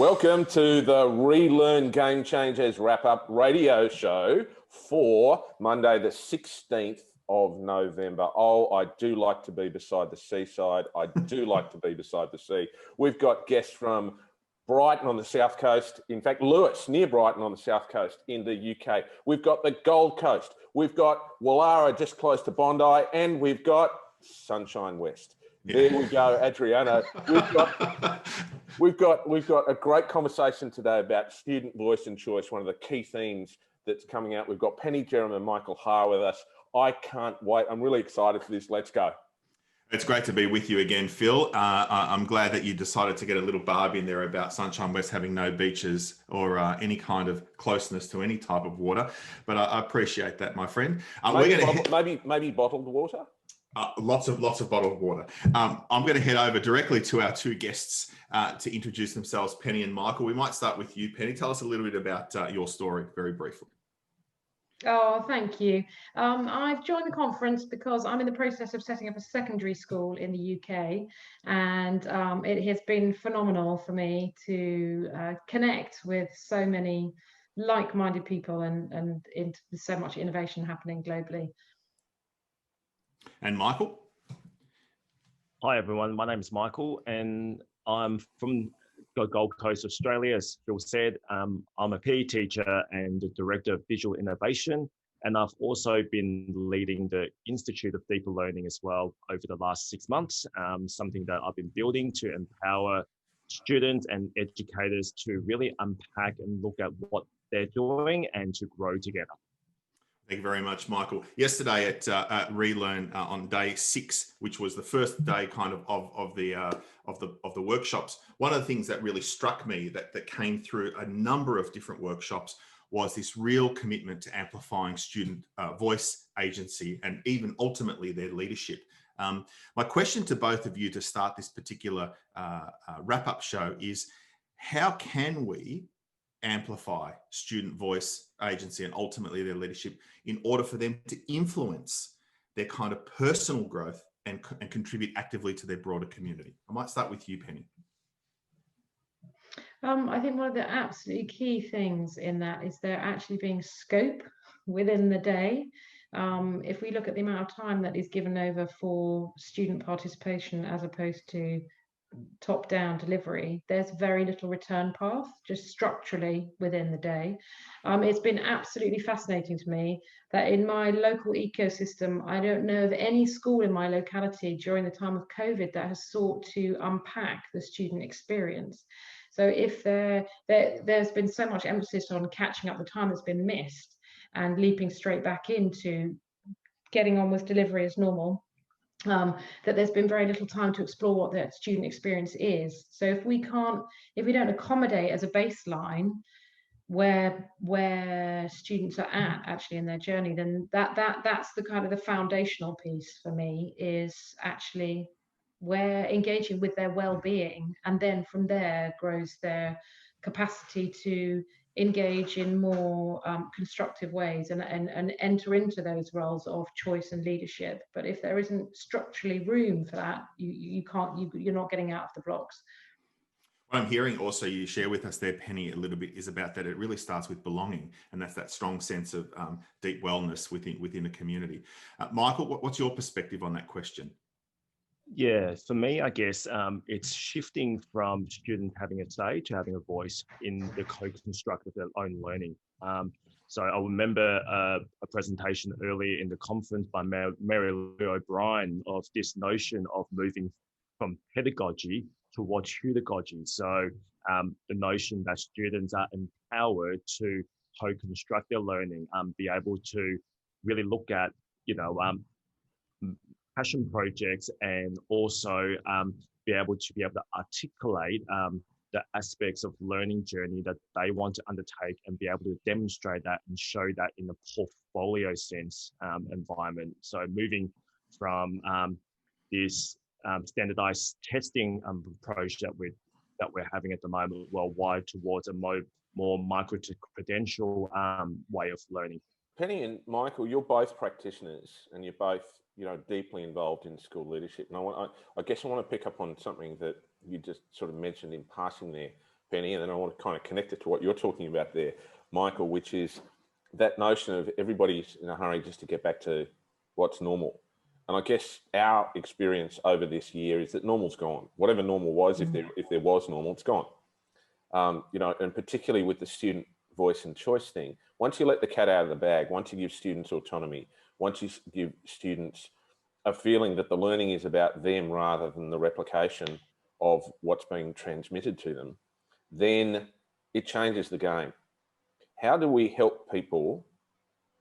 Welcome to the Relearn Game Changers wrap-up radio show for Monday the 16th of November. Oh, I do like to be beside the seaside. I do like to be beside the sea. We've got guests from Brighton on the south coast. In fact, Lewis, near Brighton on the south coast in the UK. We've got the Gold Coast. We've got Wallara just close to Bondi, and we've got Sunshine West. There we go, Adriano. We've got a great conversation today about student voice and choice, one of the key themes that's coming out. We've got Penny Jerram and Michael Haar with us. I can't wait. I'm really excited for this. Let's go. It's great to be with you again, Phil. I'm glad that you decided to get a little barb in there about Sunshine West having no beaches or any kind of closeness to any type of water. But I appreciate that, my friend. Maybe bottled water. Lots of bottled water. I'm going to head over directly to our two guests to introduce themselves, Penny and Michael. We might start with you, Penny. Tell us a little bit about your story, very briefly. Oh, thank you. I've joined the conference because I'm in the process of setting up a secondary school in the UK, and it has been phenomenal for me to connect with so many like-minded people and so much innovation happening globally. And Michael? Hi, everyone. My name is Michael, and I'm from the Gold Coast, Australia. As Phil said, I'm a PE teacher and the Director of Visual Innovation, and I've also been leading the Institute of Deeper Learning as well over the last 6 months, something that I've been building to empower students and educators to really unpack and look at what they're doing and to grow together. Thank you very much, Michael. Yesterday at Relearn on day 6, which was the first day kind of the workshops, one of the things that really struck me that came through a number of different workshops was this real commitment to amplifying student voice, agency, and even ultimately their leadership. My question to both of you to start this particular wrap-up show is, how can we amplify student voice, agency, and ultimately their leadership in order for them to influence their kind of personal growth and contribute actively to their broader community? I might start with you, Penny. I think one of the absolutely key things in that is there actually being scope within the day. If we look at the amount of time that is given over for student participation as opposed to top-down delivery, there's very little return path just structurally within the day. It's been absolutely fascinating to me that in my local ecosystem, I don't know of any school in my locality during the time of COVID that has sought to unpack the student experience. So if there's been so much emphasis on catching up the time that's been missed and leaping straight back into getting on with delivery as normal, that there's been very little time to explore what that student experience is. So if we don't accommodate as a baseline where students are at actually in their journey, then that's the kind of the foundational piece for me, is actually where engaging with their well-being, and then from there grows their capacity to engage in more constructive ways and enter into those roles of choice and leadership. But if there isn't structurally room for that, you're not getting out of the blocks. What I'm hearing also you share with us there, Penny, a little bit is about that it really starts with belonging, and that's that strong sense of deep wellness within a community. Michael, what's your perspective on that question? Yeah, for me, I guess it's shifting from students having a say to having a voice in the co-construct of their own learning. So I remember a presentation earlier in the conference by Mary Lou O'Brien of this notion of moving from pedagogy towards hudagogy. So the notion that students are empowered to co-construct their learning, be able to really look at, passion projects, and also be able to articulate the aspects of learning journey that they want to undertake, and be able to demonstrate that and show that in a portfolio sense environment. So moving from this standardized testing approach that we're having at the moment worldwide towards a more micro-credential way of learning. Penny and Michael, you're both practitioners, and you're both deeply involved in school leadership. And I guess I want to pick up on something that you just sort of mentioned in passing there. Penny, and then I want to kind of connect it to what you're talking about there, Michael, which is that notion of everybody's in a hurry just to get back to what's normal. And I guess our experience over this year is that normal's gone. Whatever normal was, if there was normal, it's gone. You know, and particularly with the student voice and choice thing, once you let the cat out of the bag, once you give students autonomy, once you give students a feeling that the learning is about them rather than the replication of what's being transmitted to them, then it changes the game. How do we help people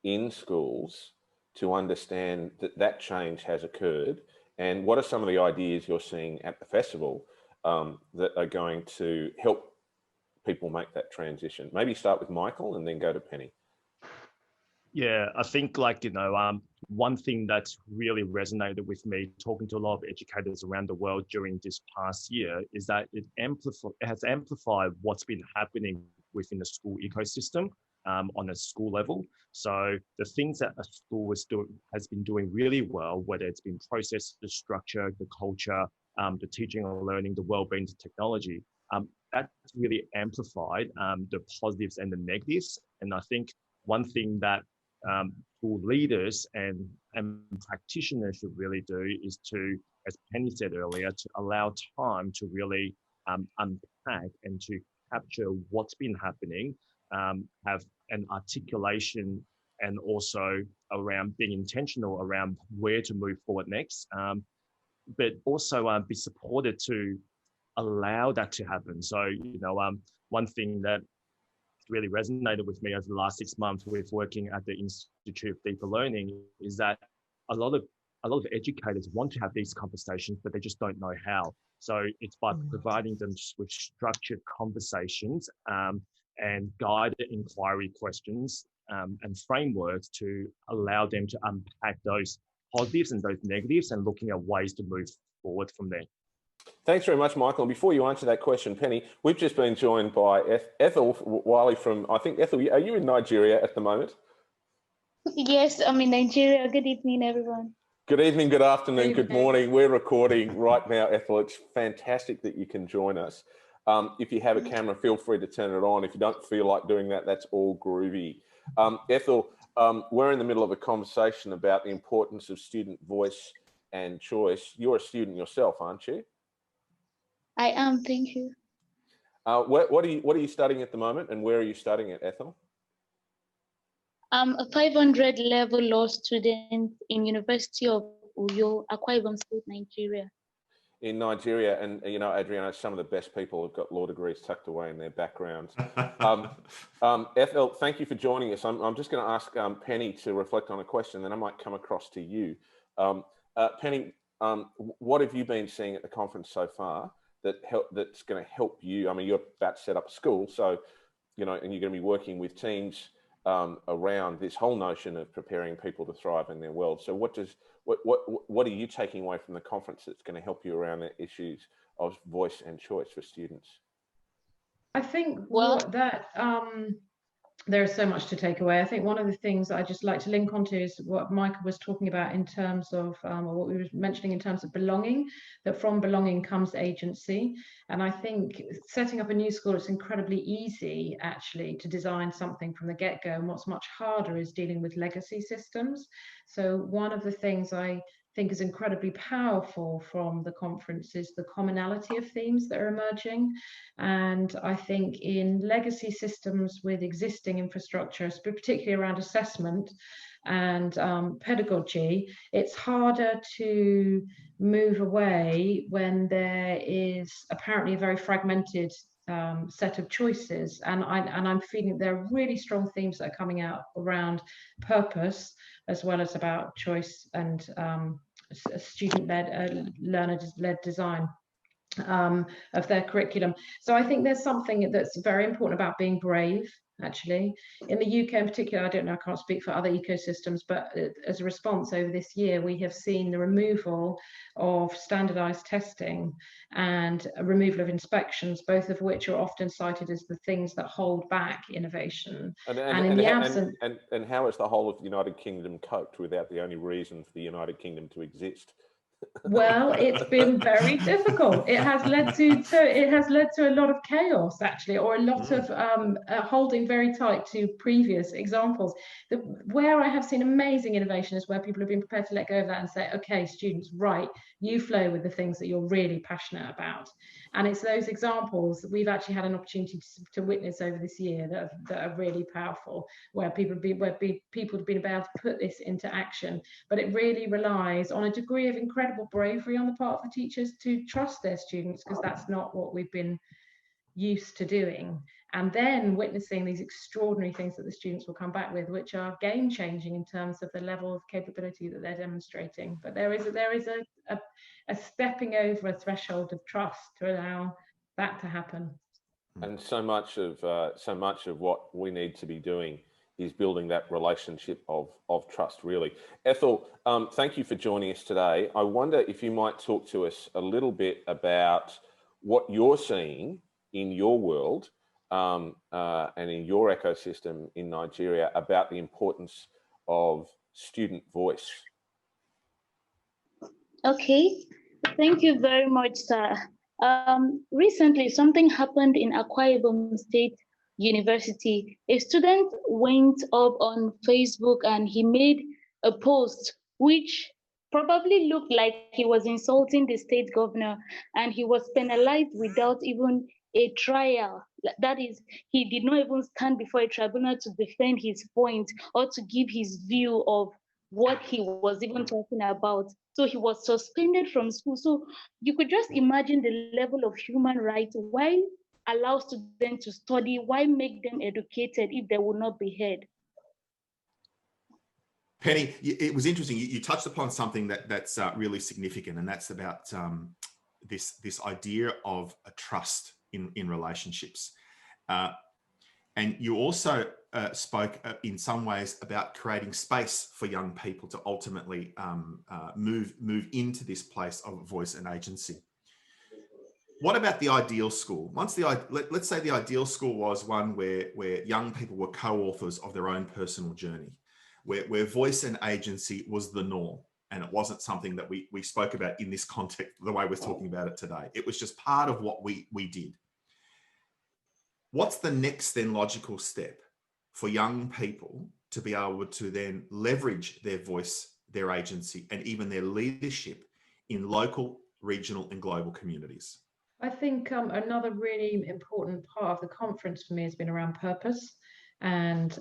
in schools to understand that that change has occurred? And what are some of the ideas you're seeing at the festival that are going to help people make that transition? Maybe start with Michael and then go to Penny. Yeah, I think one thing that's really resonated with me talking to a lot of educators around the world during this past year is that it has amplified what's been happening within the school ecosystem on a school level. So the things that a school has been doing really well, whether it's been process, the structure, the culture, the teaching and learning, the well-being, the technology, that's really amplified the positives and the negatives. And I think one thing that school leaders and practitioners should really do is to, as Penny said earlier, to allow time to really unpack and to capture what's been happening, have an articulation and also around being intentional around where to move forward next, but also be supported to allow that to happen. So, one thing that really resonated with me over the last 6 months with working at the Institute of Deeper Learning is that a lot of educators want to have these conversations, but they just don't know how. So it's by providing them with structured conversations and guided inquiry questions and frameworks to allow them to unpack those positives and those negatives and looking at ways to move forward from there. Thanks very much, Michael. And before you answer that question, Penny, we've just been joined by Ethel Wiley from, I think, Ethel, are you in Nigeria at the moment? Yes, I'm in Nigeria. Good evening, everyone. Good evening, good afternoon, good morning. We're recording right now, Ethel. It's fantastic that you can join us. If you have a camera, feel free to turn it on. If you don't feel like doing that, that's all groovy. Ethel, we're in the middle of a conversation about the importance of student voice and choice. You're a student yourself, aren't you? I am, thank you. What are you studying at the moment, and where are you studying it, Ethel? I'm a 500 level law student in University of Uyo, Akwa Ibom State, Nigeria. In Nigeria, and you know, Adriano, some of the best people have got law degrees tucked away in their backgrounds. Ethel, thank you for joining us. I'm just going to ask Penny to reflect on a question, then I might come across to you. Penny, what have you been seeing at the conference so far that's going to help you? I mean, you're about to set up a school, so you know, and you're going to be working with teams around this whole notion of preparing people to thrive in their world. So what are you taking away from the conference that's going to help you around the issues of voice and choice for students? I think there's so much to take away. I think one of the things I just like to link onto is what Michael was talking about in terms of, or what we were mentioning in terms of belonging, that from belonging comes agency. And I think setting up a new school, it's incredibly easy actually to design something from the get-go. And what's much harder is dealing with legacy systems. So one of the things I think is incredibly powerful from the conference is the commonality of themes that are emerging. And I think in legacy systems with existing infrastructure, particularly around assessment and pedagogy, it's harder to move away when there is apparently a very fragmented set of choices. And I'm feeling there are really strong themes that are coming out around purpose, as well as about choice and student-led, learner-led design of their curriculum. So I think there's something that's very important about being brave, actually. In the UK in particular, I don't know, I can't speak for other ecosystems, but as a response over this year, we have seen the removal of standardized testing and a removal of inspections, both of which are often cited as the things that hold back innovation. And how has the whole of the United Kingdom coped without the only reason for the United Kingdom to exist Well, it's been very difficult. It has led to a lot of chaos, actually, or a lot of holding very tight to previous examples. Where I have seen amazing innovation is where people have been prepared to let go of that and say, okay, students, right, you flow with the things that you're really passionate about. And it's those examples that we've actually had an opportunity to witness over this year that are really powerful, where people have been able to put this into action. But it really relies on a degree of incredible bravery on the part of the teachers to trust their students, because that's not what we've been used to doing. And then witnessing these extraordinary things that the students will come back with, which are game changing in terms of the level of capability that they're demonstrating. But there is a stepping over a threshold of trust to allow that to happen. And so much of what we need to be doing is building that relationship of trust, really. Ethel, thank you for joining us today. I wonder if you might talk to us a little bit about what you're seeing in your world and in your ecosystem in Nigeria about the importance of student voice. Okay, thank you very much, sir. Recently, something happened in Akwa Ibom State University. A student went up on Facebook and he made a post which probably looked like he was insulting the state governor, and he was penalized without even a trial. That is, he did not even stand before a tribunal to defend his point or to give his view of what he was even talking about. So he was suspended from school. So you could just imagine the level of human rights. Why allow students to study? Why make them educated if they will not be heard? Penny, it was interesting. You touched upon something that's really significant, and that's about this idea of a trust in relationships. And you also spoke in some ways about creating space for young people to ultimately move into this place of voice and agency. What about the ideal school? Let's say the ideal school was one where young people were co-authors of their own personal journey, where voice and agency was the norm, and it wasn't something that we spoke about in this context, the way we're talking about it today. It was just part of what we did. What's the next then logical step for young people to be able to then leverage their voice, their agency, and even their leadership in local, regional, and global communities? I think another really important part of the conference for me has been around purpose. And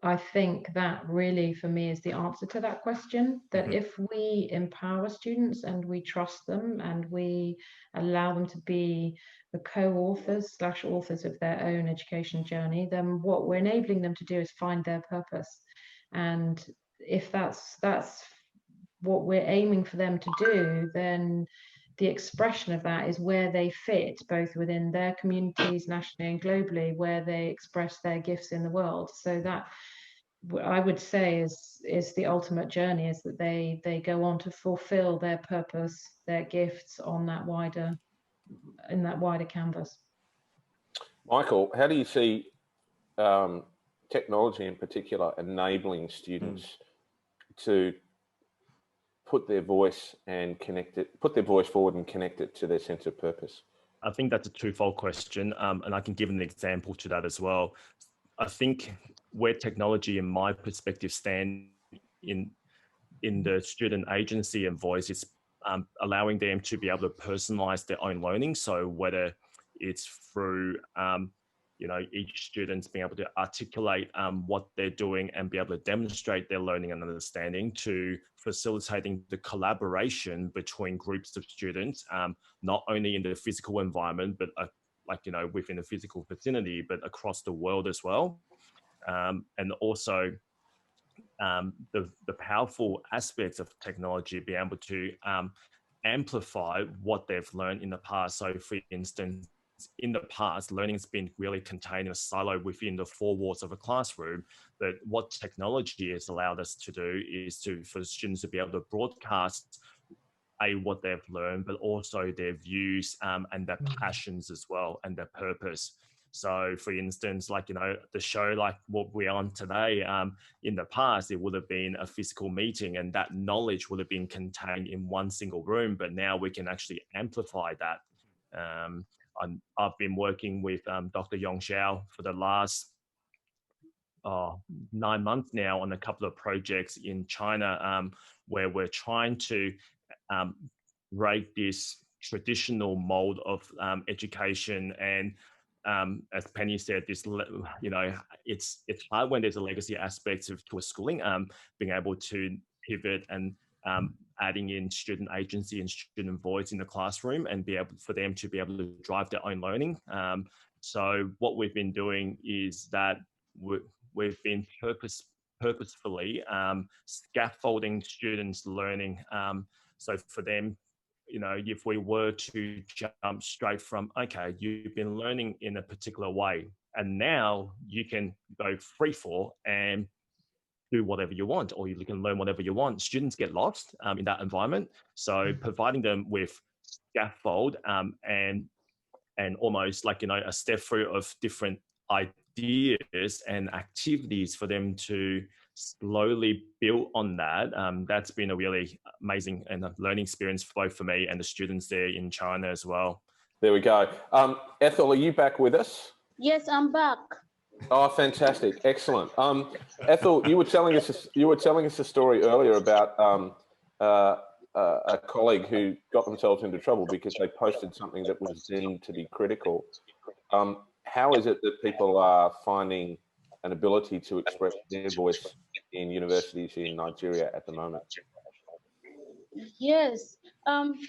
I think that really for me is the answer to that question, that if we empower students and we trust them and we allow them to be the co-authors / authors of their own education journey, then what we're enabling them to do is find their purpose. And if that's what we're aiming for them to do, then the expression of that is where they fit, both within their communities, nationally and globally, where they express their gifts in the world. So that, I would say, is the ultimate journey, is that they go on to fulfill their purpose, their gifts in that wider canvas. Michael, how do you see technology in particular enabling students to put their voice forward and connect it to their sense of purpose? I think that's a twofold question, and I can give an example to that as well. I think where technology, in my perspective, stand in the student agency and voice, is allowing them to be able to personalize their own learning. So whether it's through each student's being able to articulate what they're doing and be able to demonstrate their learning and understanding, to facilitating the collaboration between groups of students, not only in the physical environment, but within the physical vicinity, but across the world as well. And also the powerful aspects of technology, be able to amplify what they've learned in the past. So for instance, in the past, learning has been really contained in a silo within the four walls of a classroom. But what technology has allowed us to do is for students to be able to broadcast what they've learned, but also their views and their passions as well, and their purpose. So for instance, like, the show like what we're on today, in the past, it would have been a physical meeting and that knowledge would have been contained in one single room, but now we can actually amplify that. I've been working with Dr. Yong Xiao for the last 9 months now on a couple of projects in China, where we're trying to break this traditional mold of education. And as Penny said, it's hard when there's a legacy aspect to a schooling, being able to pivot and adding in student agency and student voice in the classroom and be able for them to be able to drive their own learning. So what we've been doing is that we've been purposefully scaffolding students' learning. So for them, if we were to jump straight from, okay, you've been learning in a particular way, and now you can go free fall and do whatever you want, or you can learn whatever you want. Students get lost in that environment. So providing them with scaffold and almost like, a step through of different ideas and activities for them to slowly build on that. That's been a really amazing and a learning experience both for me and the students there in China as well. There we go. Ethel, are you back with us? Yes, I'm back. Oh, fantastic! Excellent. Ethel, you were telling us a story earlier about a colleague who got themselves into trouble because they posted something that was deemed to be critical. How is it that people are finding an ability to express their voice in universities in Nigeria at the moment? Yes,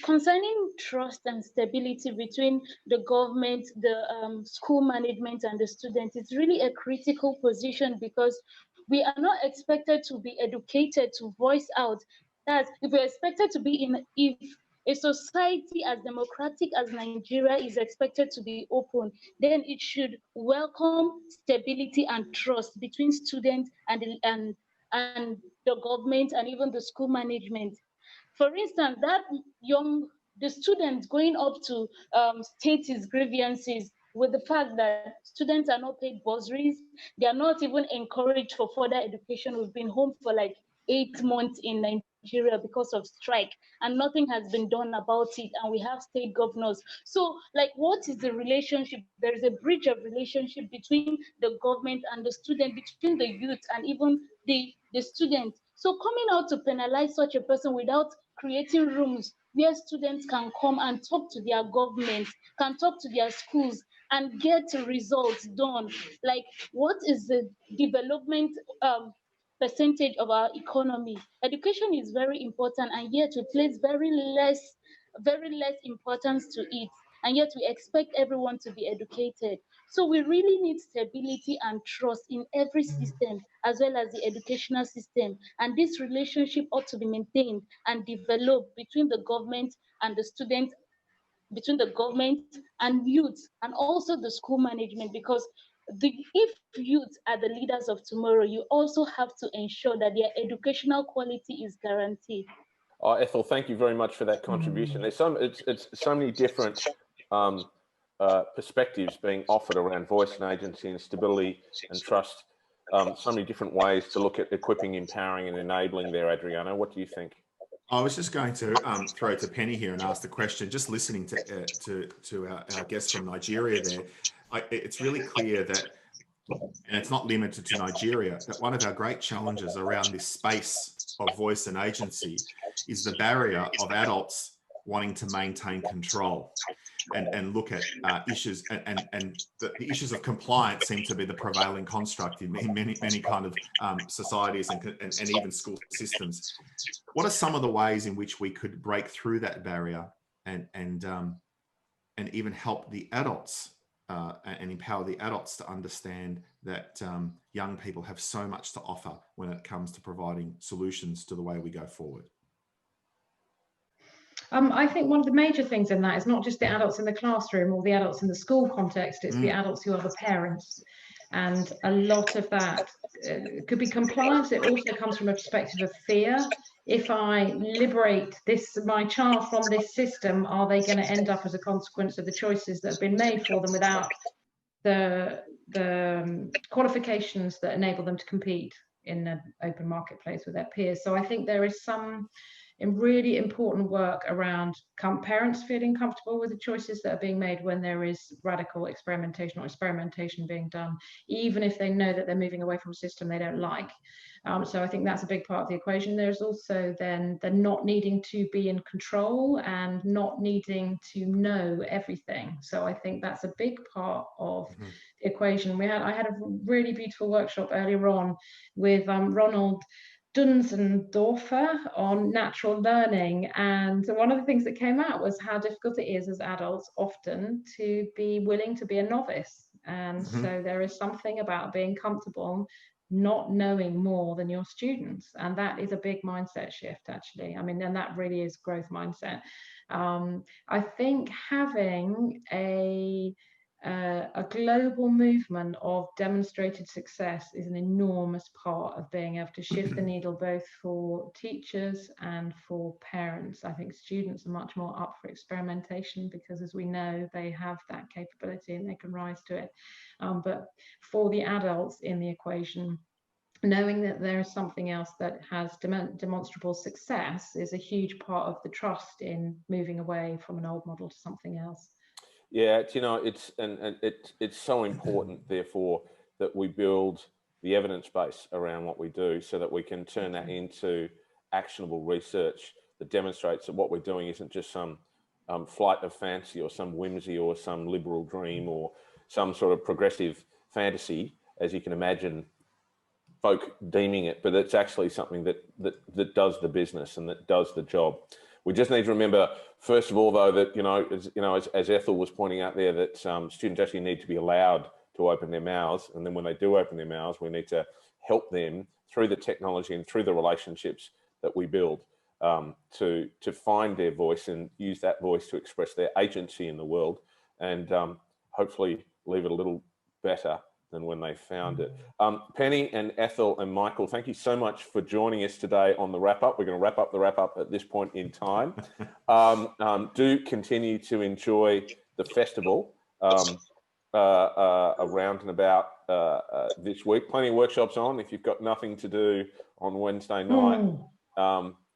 concerning trust and stability between the government, the school management, and the students, it's really a critical position because we are not expected to be educated to voice out. That if we're expected to be if a society as democratic as Nigeria is expected to be open, then it should welcome stability and trust between students and the government and even the school management. For instance, the student going up to state his grievances with the fact that students are not paid bursaries, they are not even encouraged for further education. We've been home for like 8 months in Nigeria because of strike, and nothing has been done about it. And we have state governors. So, like, what is the relationship? There is a breach of relationship between the government and the student, between the youth and even the student. So, coming out to penalize such a person without creating rooms where students can come and talk to their government, can talk to their schools, and get results done. Like, what is the development percentage of our economy? Education is very important, and yet we place very less importance to it. And yet we expect everyone to be educated. So we really need stability and trust in every system, as well as the educational system. And this relationship ought to be maintained and developed between the government and the students, between the government and youth, and also the school management. Because if youth are the leaders of tomorrow, you also have to ensure that their educational quality is guaranteed. Oh, Ethel, thank you very much for that contribution. There's it's so many different perspectives being offered around voice and agency and stability and trust. So many different ways to look at equipping, empowering, and enabling there, Adriano. What do you think? I was just going to throw to Penny here and ask the question. Just listening to our guests from Nigeria there, it's really clear that, and it's not limited to Nigeria, that one of our great challenges around this space of voice and agency is the barrier of adults wanting to maintain control and look at issues, and the issues of compliance seem to be the prevailing construct in many kind of societies and even school systems. What are some of the ways in which we could break through that barrier and even help the adults and empower the adults to understand that young people have so much to offer when it comes to providing solutions to the way we go forward? I think one of the major things in that is not just the adults in the classroom or the adults in the school context, it's the adults who are the parents. And a lot of that could be compliance. It also comes from a perspective of fear. If I liberate my child from this system, are they going to end up as a consequence of the choices that have been made for them without the qualifications that enable them to compete in an open marketplace with their peers. So I think there is some really important work around parents feeling comfortable with the choices that are being made when there is radical experimentation or experimentation being done, even if they know that they're moving away from a system they don't like. So I think that's a big part of the equation. There's also then the not needing to be in control and not needing to know everything. So I think that's a big part of the equation. I had a really beautiful workshop earlier on with Ronald Dunsendorfer on natural learning, and one of the things that came out was how difficult it is as adults often to be willing to be a novice. And so there is something about being comfortable not knowing more than your students, and that is a big mindset shift, actually. I mean, and that really is growth mindset. I think having a global movement of demonstrated success is an enormous part of being able to shift the needle, both for teachers and for parents. I think students are much more up for experimentation because, as we know, they have that capability and they can rise to it. But for the adults in the equation, knowing that there is something else that has demonstrable success is a huge part of the trust in moving away from an old model to something else. Yeah, it's so important, therefore, that we build the evidence base around what we do so that we can turn that into actionable research that demonstrates that what we're doing isn't just some flight of fancy or some whimsy or some liberal dream or some sort of progressive fantasy, as you can imagine folk deeming it, but it's actually something that does the business and that does the job. We just need to remember, first of all, though, that as Ethel was pointing out there, that students actually need to be allowed to open their mouths, and then when they do open their mouths, we need to help them through the technology and through the relationships that we build to find their voice and use that voice to express their agency in the world, and hopefully leave it a little better than when they found it. Penny and Ethel and Michael, thank you so much for joining us today on the wrap-up. We're going to wrap up the wrap-up at this point in time. Do continue to enjoy the festival around and about this week. Plenty of workshops on. If you've got nothing to do on Wednesday night,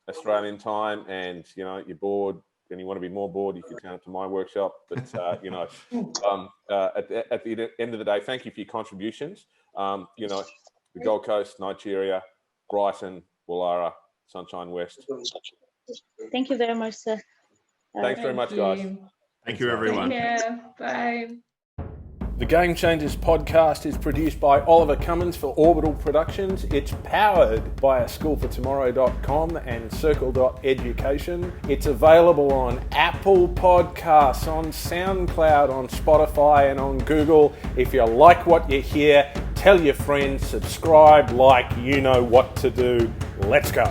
Australian time, and you're bored, and you want to be more bored, you can turn up to my workshop. But at the end of the day, thank you for your contributions. The Gold Coast, Nigeria, Brighton, Woollahra, Sunshine West. Thank you very much, sir. Thanks very much, guys. Thank you, everyone. Take care. Bye. The Game Changers podcast is produced by Oliver Cummins for Orbital Productions. It's powered by schoolfortomorrow.com and circle.education. It's available on Apple Podcasts, on SoundCloud, on Spotify and on Google. If you like what you hear, tell your friends, subscribe, like, you know what to do. Let's go.